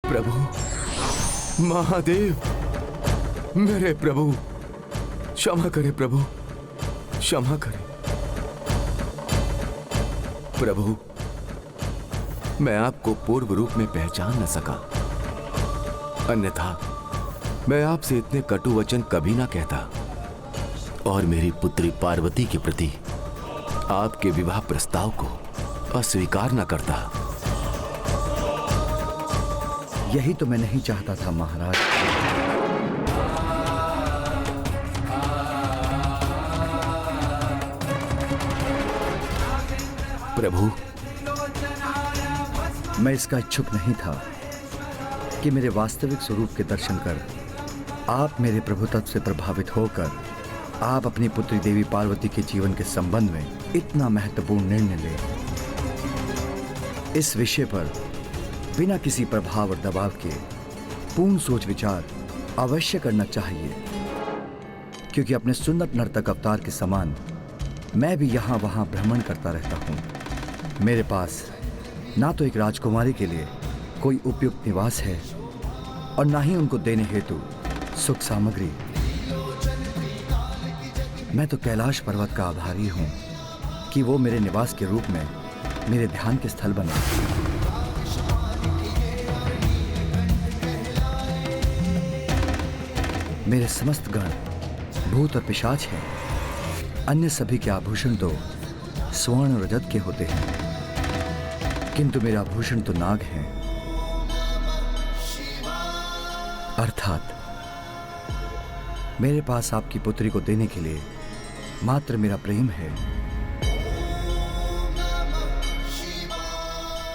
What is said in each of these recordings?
प्रभु, महादेव, मेरे प्रभु, क्षमा करें प्रभु, क्षमा करें प्रभु। मैं आपको पूर्व रूप में पहचान न सका, अन्यथा मैं आपसे इतने कटु वचन कभी ना कहता और मेरी पुत्री पार्वती के प्रति आपके विवाह प्रस्ताव को अस्वीकार न करता। यही तो मैं नहीं चाहता था महाराज। प्रभु, मैं इसका इच्छुक नहीं था कि मेरे वास्तविक स्वरूप के दर्शन कर आप मेरे प्रभुत्व से प्रभावित होकर आप अपनी पुत्री देवी पार्वती के जीवन के संबंध में इतना महत्वपूर्ण निर्णय लें। इस विषय पर बिना किसी प्रभाव और दबाव के पूर्ण सोच विचार अवश्य करना चाहिए, क्योंकि अपने सुन्नत नर्तक अवतार के समान मैं भी यहाँ वहाँ भ्रमण करता रहता हूँ। मेरे पास ना तो एक राजकुमारी के लिए कोई उपयुक्त निवास है और ना ही उनको देने हेतु सुख सामग्री। मैं तो कैलाश पर्वत का आभारी हूँ कि वो मेरे निवास के रूप में मेरे ध्यान के स्थल बना। मेरे समस्त गण भूत और पिशाच हैं। अन्य सभी के आभूषण तो स्वर्ण और रजत के होते हैं, किंतु मेरा आभूषण तो नाग हैं। अर्थात मेरे पास आपकी पुत्री को देने के लिए मात्र मेरा प्रेम है।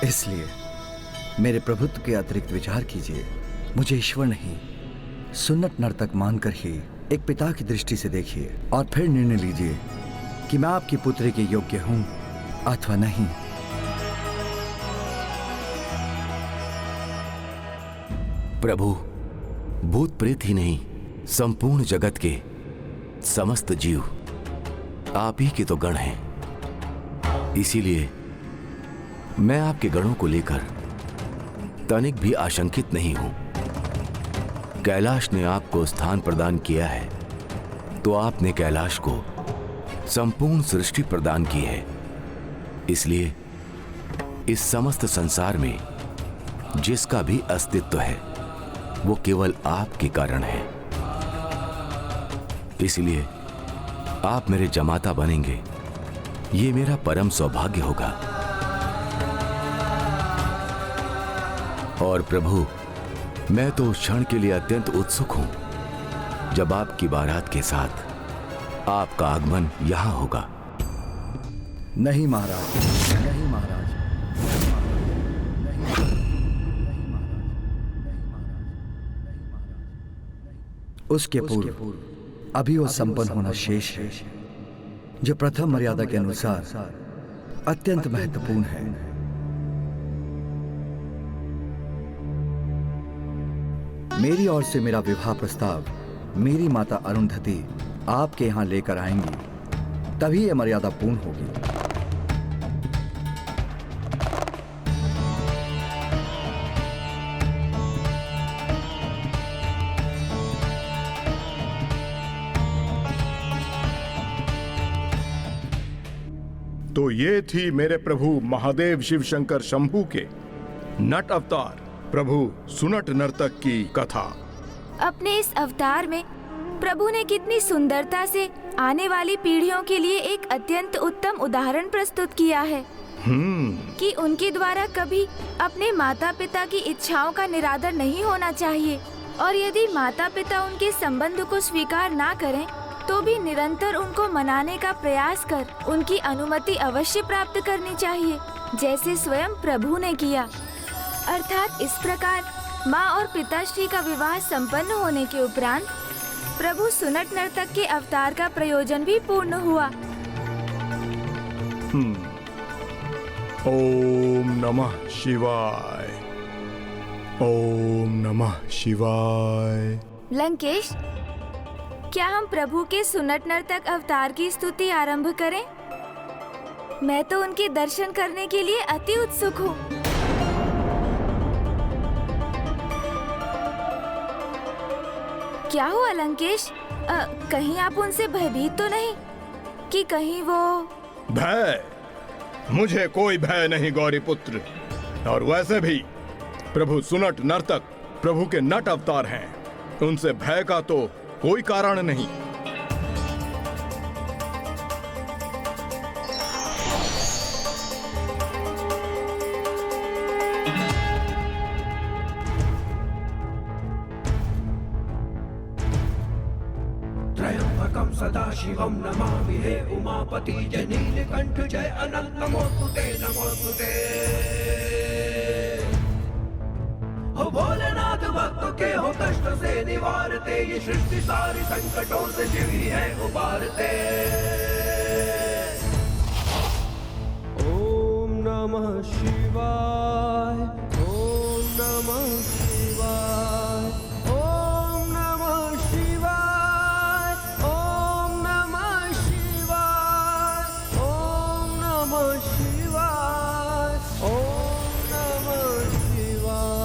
इसलिए मेरे प्रभुत्व के अतिरिक्त विचार कीजिए। मुझे ईश्वर नहीं, सुन्नत नर्तक मानकर ही एक पिता की दृष्टि से देखिए और फिर निर्णय लीजिए कि मैं आपकी पुत्री के योग्य हूं अथवा नहीं। प्रभु, भूत प्रेत ही नहीं, संपूर्ण जगत के समस्त जीव आप ही के तो गण हैं। इसीलिए मैं आपके गणों को लेकर तनिक भी आशंकित नहीं हूं। कैलाश ने आपको स्थान प्रदान किया है तो आपने कैलाश को संपूर्ण सृष्टि प्रदान की है। इसलिए इस समस्त संसार में जिसका भी अस्तित्व है वो केवल आपके कारण है। इसलिए आप मेरे जमाता बनेंगे, ये मेरा परम सौभाग्य होगा। और प्रभु, मैं तो उस क्षण के लिए अत्यंत उत्सुक हूं जब आपकी बारात के साथ आपका आगमन यहां होगा। नहीं महाराज, नहीं महाराज, उसके पूर्व अभी वो संपन्न होना शेष है, जो प्रथम मर्यादा के अनुसार अत्यंत महत्वपूर्ण है। मेरी ओर से मेरा विवाह प्रस्ताव मेरी माता अरुंधति आपके यहां लेकर आएंगी, तभी यह मर्यादा पूर्ण होगी। तो ये थी मेरे प्रभु महादेव शिव शंकर शंभू के नट अवतार प्रभु सुनट नर्तक की कथा। अपने इस अवतार में प्रभु ने कितनी सुंदरता से आने वाली पीढ़ियों के लिए एक अत्यंत उत्तम उदाहरण प्रस्तुत किया है कि उनके द्वारा कभी अपने माता पिता की इच्छाओं का निरादर नहीं होना चाहिए, और यदि माता पिता उनके संबंध को स्वीकार ना करें तो भी निरंतर उनको मनाने का प्रयास कर उनकी अनुमति अवश्य प्राप्त करनी चाहिए, जैसे स्वयं प्रभु ने किया। अर्थात इस प्रकार माँ और पिताश्री का विवाह संपन्न होने के उपरांत प्रभु सुनट नर्तक के अवतार का प्रयोजन भी पूर्ण हुआ। ओम नमः शिवाय, ओम नमः शिवाय। लंकेश, क्या हम प्रभु के सुनट नर्तक अवतार की स्तुति आरंभ करें? मैं तो उनके दर्शन करने के लिए अति उत्सुक हूँ। क्या हुआ लंकेश? कहीं आप उनसे भयभीत तो नहीं कि कहीं वो? भय? मुझे कोई भय नहीं गौरी पुत्र। और वैसे भी प्रभु सुनट नर्तक प्रभु के नट अवतार हैं, उनसे भय का तो कोई कारण नहीं। त्र्यंबकं सदाशिवं नमामि हे उमापति जय नीलकंठ जय अनंत नमोस्तुते नमोस्तुते। हो भोलेनाथ भक्तों के हो कष्ट से निवारते, ये सृष्टि सारी संकटों से शिव ही है उबारते। ओम नमः शिवाय, ओम नमः शिवाय, ओम नमः शिवाय, ओम नमः शिवाय, ओम नमः शिवाय, ओम नमः शिवाय।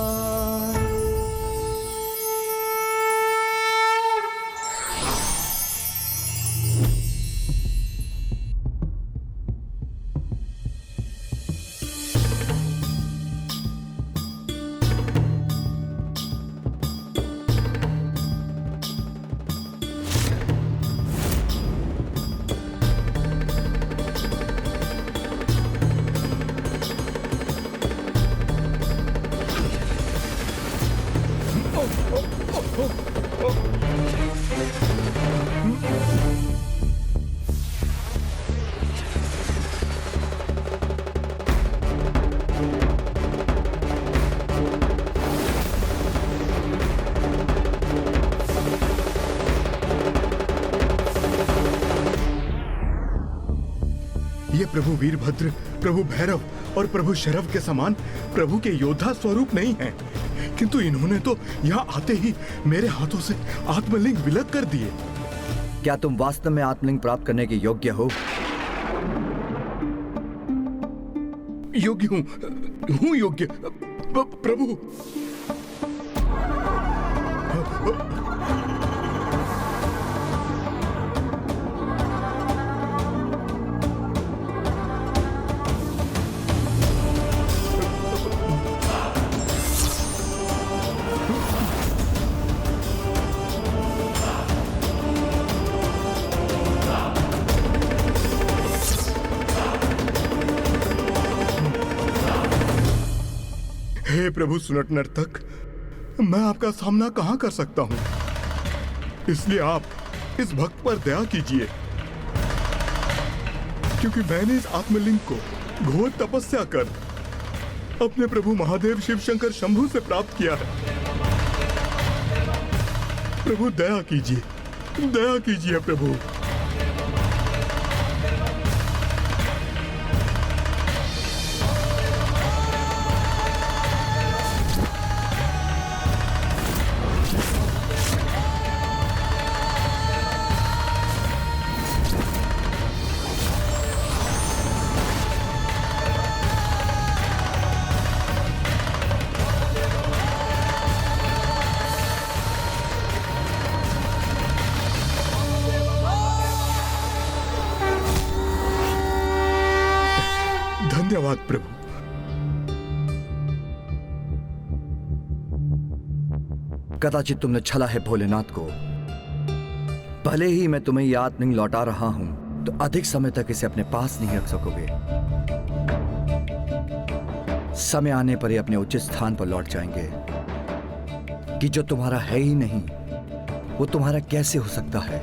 ये प्रभु वीरभद्र, प्रभु भैरव और प्रभु शरव के समान प्रभु के योद्धा स्वरूप नहीं हैं, किंतु इन्होंने तो यहाँ आते ही मेरे हाथों से आत्मलिंग विलग कर दिए। क्या तुम वास्तव में आत्मलिंग प्राप्त करने के योग्य हो? योग्य हूँ योग्य प्रभु। हे प्रभु सुनट नर्तक, मैं आपका सामना कहां कर सकता हूं, इसलिए आप इस भक्त पर दया कीजिए, क्योंकि मैंने इस आत्मलिंग को घोर तपस्या कर अपने प्रभु महादेव शिव शंकर शंभू से प्राप्त किया है। प्रभु दया कीजिए प्रभु। धन्यवाद प्रभु। कदाचित तुमने छला है भोलेनाथ को। भले ही मैं तुम्हें ये आत्मलिंग लौटा रहा हूं, तो अधिक समय तक इसे अपने पास नहीं रख सकोगे। समय आने पर ये अपने उचित स्थान पर लौट जाएंगे। कि जो तुम्हारा है ही नहीं, वो तुम्हारा कैसे हो सकता है?